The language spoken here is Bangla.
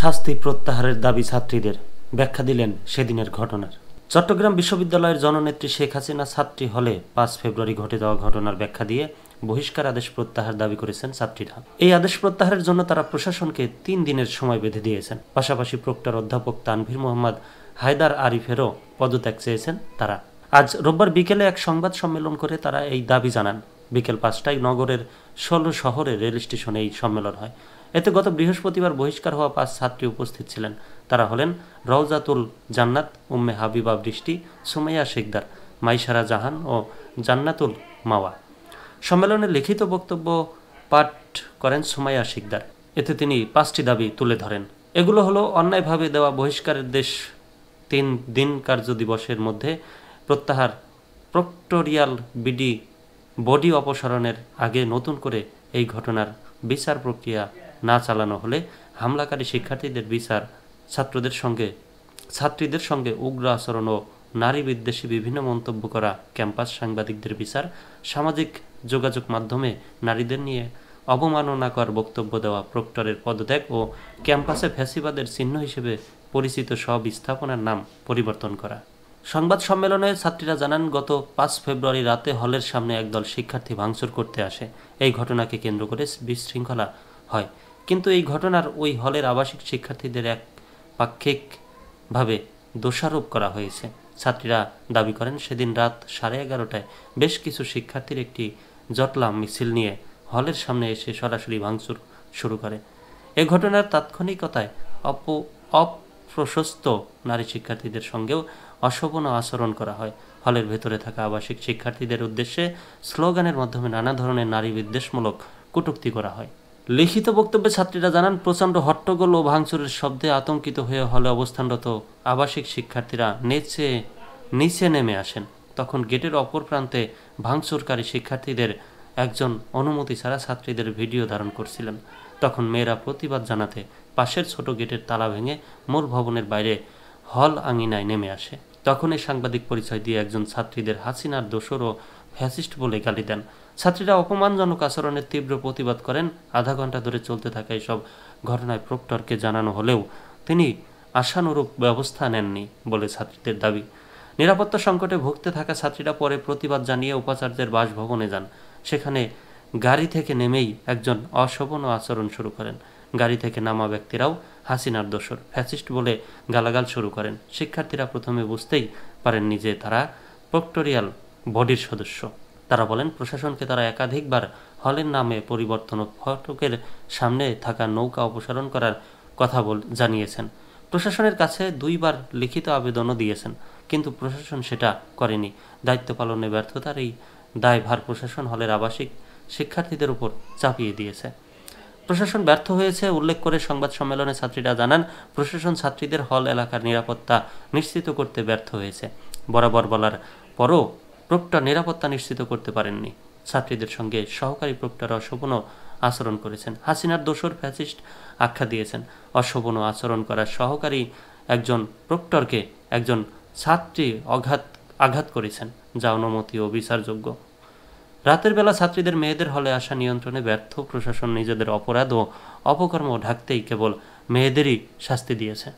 শাস্তি প্রত্যাহারের দাবি ছাত্রীদের, ব্যাখ্যা দিলেন সেদিনের ঘটনার। চট্টগ্রাম বিশ্ববিদ্যালয়ের জননেত্রী শেখ হাসিনা ছাত্রী হলে 5 ফেব্রুয়ারি ঘটে যাওয়া ঘটনার ব্যাখ্যা দিয়ে বহিষ্কার আদেশ প্রত্যাহার দাবি করেছেন ছাত্রীরা। এই আদেশ প্রত্যাহারের জন্য তারা প্রশাসনকে 3 দিনের সময় বেঁধে দিয়েছেন। পাশাপাশি প্রক্টর অধ্যাপক তানভীর মোহাম্মদ হায়দার আরিফেরও পদত্যাগ চেয়েছেন তারা। আজ রোববার বিকেলে এক সংবাদ সম্মেলন করে তারা এই দাবি জানান। বিকেল 5টায় নগরের 16 শহরে রেল স্টেশনে এই সম্মেলন হয়। এতে গত বৃহস্পতিবার বহিষ্কার হওয়া 5 ছাত্রী উপস্থিত ছিলেন। তারা হলেন রওজাতুল জান্নাত, উম্মে হাবিবা বৃষ্টি, সুমাইয়া শিকদার, মাইসারা জাহান ও জান্নাতুল মাওয়া। সম্মেলনে লিখিত বক্তব্য পাঠ করেন সুমাইয়া শিকদার। এতে তিনি 5টি দাবি তুলে ধরেন। এগুলো হলো: অন্যায়ভাবে দেওয়া বহিষ্কারের দেশ 3 দিন কার্য দিবসের মধ্যে প্রত্যাহার, প্রক্টোরিয়াল বডি অপসারণের আগে নতুন করে এই ঘটনার বিচার প্রক্রিয়া না চালানো হলে হামলাকারী শিক্ষার্থীদের বিচার, ছাত্রীদের সঙ্গে উগ্র আচরণ ও নারী বিদ্বেষী বিভিন্ন মন্তব্য করা ক্যাম্পাস সাংবাদিকদের বিচার, সামাজিক যোগাযোগ মাধ্যমে নারীদের নিয়ে অবমাননাকর বক্তব্য দেওয়া, প্রক্টরের পদত্যাগ ও ক্যাম্পাসে ফ্যাসিবাদের চিহ্ন হিসেবে পরিচিত সব স্থাপনার নাম পরিবর্তন করা। সংবাদ সম্মেলনে ছাত্রীরা জানান, গত 5 ফেব্রুয়ারি রাতে হলের সামনে একদল শিক্ষার্থী ভাঙচুর করতে আসে। এই ঘটনাকে কেন্দ্র করে বিশৃঙ্খলা হয়, কিন্তু এই ঘটনার ওই হলের আবাসিক শিক্ষার্থীদের একপাক্ষিকভাবে দোষারোপ করা হয়েছে। ছাত্রীরা দাবি করেন, সেদিন রাত 11:30টায় বেশ কিছু শিক্ষার্থীর একটি জটলা মিছিল নিয়ে হলের সামনে এসে সরাসরি ভাঙচুর শুরু করে। এ ঘটনার তাৎক্ষণিকতায় অপ্রশস্ত নারী শিক্ষার্থীদের সঙ্গেও অশোভন আচরণ করা হয়। হলের ভেতরে থাকা আবাসিক শিক্ষার্থীদের উদ্দেশ্যে স্লোগানের মাধ্যমে নানা ধরনের নারী বিদ্বেষমূলক কটূক্তি করা হয়। লিখিত বক্তব্যে ছাত্রীরা জানান, প্রচণ্ড হট্টগোল ও ভাঙচুরের শব্দে আতঙ্কিত হয়ে হলে অবস্থানরত আবাসিক শিক্ষার্থীরা নিচে নেমে আসেন। তখন গেটের অপর প্রান্তে ভাঙচুরকারী শিক্ষার্থীদের একজন অনুমতি ছাড়া ছাত্রীদের ভিডিও ধারণ করছিলেন। তখন মেয়েরা প্রতিবাদ জানাতে পাশের ছোট গেটের তালা ভেঙে মূল ভবনের বাইরে হল আঙিনায় নেমে আসে। তখনই সাংবাদিক পরিচয় দিয়ে একজন ছাত্রীদের হাসিনার দোসর ও ফ্যাসিস্ট বলে গালি দেন। ছাত্রীরা অপমানজনক আচরণের তীব্র প্রতিবাদ করেন। আধা ঘন্টা ধরে চলতে থাকা এসব ঘটনায় প্রক্টরকে জানানো হলেও তিনি আশানুরূপ ব্যবস্থা নেননি বলে ছাত্রীদের দাবি। নিরাপত্তা সংকটে ভুগতে থাকা ছাত্রীরা পরে প্রতিবাদ জানিয়ে উপাচার্যের বাসভবনে যান। সেখানে গাড়ি থেকে নেমেই একজন অশোভন আচরণ শুরু করেন। গাড়ি থেকে নামা ব্যক্তিরাও হাসিনার দোসর, ফ্যাসিস্ট বলে গালাগাল শুরু করেন। শিক্ষার্থীরা প্রথমে বুঝতেই পারেননি যে তারা প্রক্টোরিয়াল বডির সদস্য। তারা বলেন, প্রশাসনকে তারা একাধিকবার হলের নামে পরিবর্তন ও ফটকের সামনে থাকা নৌকা অপসারণ করার কথা জানিয়েছেন। প্রশাসনের কাছে 2 বার লিখিত আবেদনও দিয়েছেন, কিন্তু প্রশাসন সেটা করেনি। দায়িত্ব পালনে ব্যর্থতার এই দায়ভার প্রশাসন হলের আবাসিক শিক্ষার্থীদের উপর চাপিয়ে দিয়েছে। প্রশাসন ব্যর্থ হয়েছে উল্লেখ করে সংবাদ সম্মেলনে ছাত্রীরা জানান, প্রশাসন ছাত্রীদের হল এলাকার নিরাপত্তা নিশ্চিত করতে ব্যর্থ হয়েছে। বরাবর বলার পরও প্রক্টর নিরাপত্তা নিশ্চিত করতে পারেননি। ছাত্রীদের সঙ্গে সহকারী প্রক্টর অশোভন আচরণ করেছেন, হাসিনার দোসর, ফ্যাসিস্ট আখ্যা দিয়েছেন। অশোভন আচরণ করা সহকারী একজন প্রক্টরকে একজন ছাত্রী আঘাত করেছেন, যা অনুমতি ও বিচারযোগ্য। রাতের বেলা ছাত্রীদের মেয়েদের হলে আসা নিয়ন্ত্রণে ব্যর্থ প্রশাসন নিজেদের অপরাধ ও অপকর্ম ঢাকতেই কেবল মেয়েদেরই শাস্তি দিয়েছে।